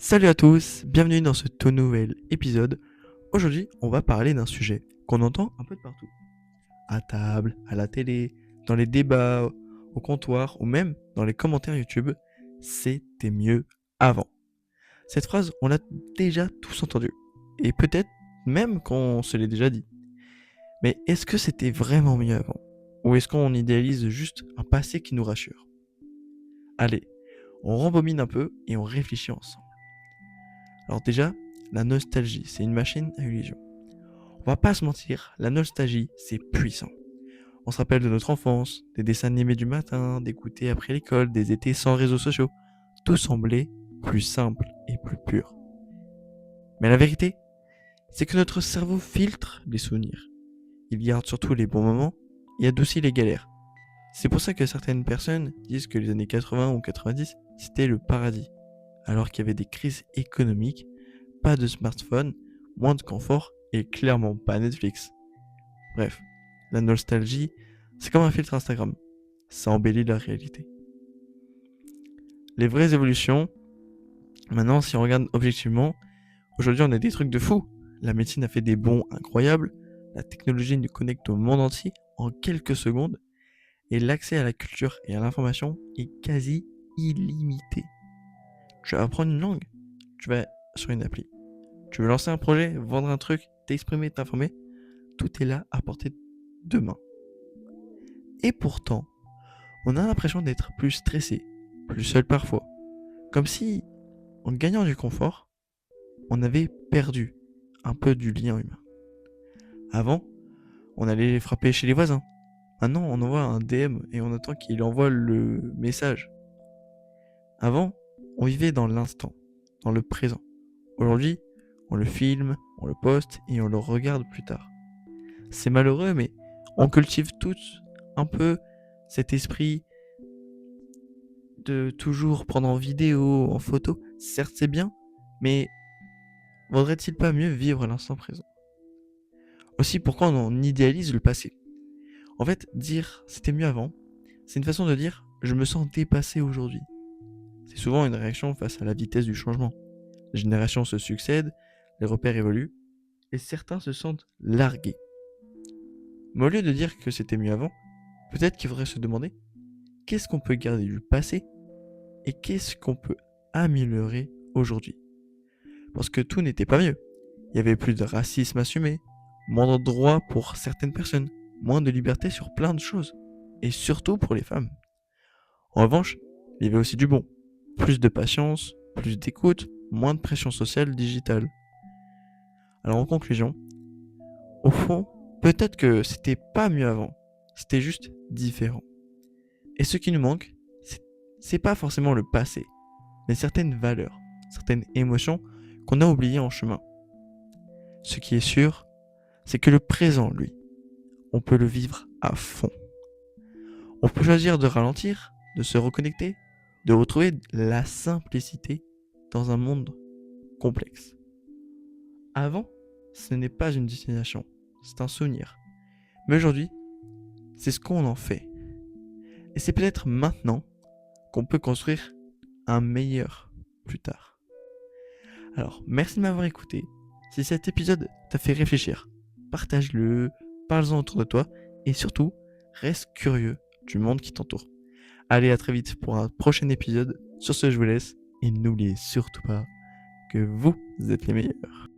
Salut à tous, bienvenue dans ce tout nouvel épisode. Aujourd'hui, on va parler d'un sujet qu'on entend un peu de partout. À table, à la télé, dans les débats, au comptoir ou même dans les commentaires YouTube. C'était mieux avant. Cette phrase, on l'a déjà tous entendue. Et peut-être même qu'on se l'est déjà dit. Mais est-ce que c'était vraiment mieux avant? Ou est-ce qu'on idéalise juste un passé qui nous rassure? Allez, on rembobine un peu et on réfléchit ensemble. Alors déjà, la nostalgie, c'est une machine à illusions. On va pas se mentir, la nostalgie, c'est puissant. On se rappelle de notre enfance, des dessins animés du matin, des goûters après l'école, des étés sans réseaux sociaux. Tout semblait plus simple et plus pur. Mais la vérité, c'est que notre cerveau filtre les souvenirs. Il garde surtout les bons moments et adoucit les galères. C'est pour ça que certaines personnes disent que les années 80 ou 90, c'était le paradis. Alors qu'il y avait des crises économiques, pas de smartphone, moins de confort et clairement pas Netflix. Bref, la nostalgie, c'est comme un filtre Instagram. Ça embellit la réalité. Les vraies évolutions, maintenant, si on regarde objectivement, aujourd'hui on a des trucs de fou. La médecine a fait des bonds incroyables, la technologie nous connecte au monde entier en quelques secondes, et l'accès à la culture et à l'information est quasi illimité. Tu vas apprendre une langue, tu vas sur une appli. Tu veux lancer un projet, vendre un truc, t'exprimer, t'informer, tout est là à portée de main. Et pourtant, on a l'impression d'être plus stressé, plus seul parfois. Comme si, en gagnant du confort, on avait perdu un peu du lien humain. Avant, on allait frapper chez les voisins. Maintenant, on envoie un DM et on attend qu'il envoie le message. Avant, on vivait dans l'instant, dans le présent. Aujourd'hui, on le filme, on le poste et on le regarde plus tard. C'est malheureux, mais on cultive tous un peu cet esprit de toujours prendre en vidéo, en photo. Certes, c'est bien, mais vaudrait-il pas mieux vivre l'instant présent? Aussi, pourquoi on idéalise le passé? En fait, dire c'était mieux avant, c'est une façon de dire je me sens dépassé aujourd'hui. C'est souvent une réaction face à la vitesse du changement. Les générations se succèdent, les repères évoluent, et certains se sentent largués. Mais au lieu de dire que c'était mieux avant, peut-être qu'il faudrait se demander qu'est-ce qu'on peut garder du passé et qu'est-ce qu'on peut améliorer aujourd'hui. Parce que tout n'était pas mieux. Il y avait plus de racisme assumé, moins de droits pour certaines personnes, moins de liberté sur plein de choses, et surtout pour les femmes. En revanche, il y avait aussi du bon. Plus de patience, plus d'écoute, moins de pression sociale digitale. Alors en conclusion, au fond, peut-être que c'était pas mieux avant, c'était juste différent. Et ce qui nous manque, c'est pas forcément le passé, mais certaines valeurs, certaines émotions qu'on a oubliées en chemin. Ce qui est sûr, c'est que le présent, lui, on peut le vivre à fond. On peut choisir de ralentir, de se reconnecter, de retrouver la simplicité dans un monde complexe. Avant, ce n'est pas une destination, c'est un souvenir. Mais aujourd'hui, c'est ce qu'on en fait. Et c'est peut-être maintenant qu'on peut construire un meilleur plus tard. Alors, merci de m'avoir écouté. Si cet épisode t'a fait réfléchir, partage-le, parle-en autour de toi et surtout, reste curieux du monde qui t'entoure. Allez, à très vite pour un prochain épisode. Sur ce, je vous laisse et n'oubliez surtout pas que vous êtes les meilleurs.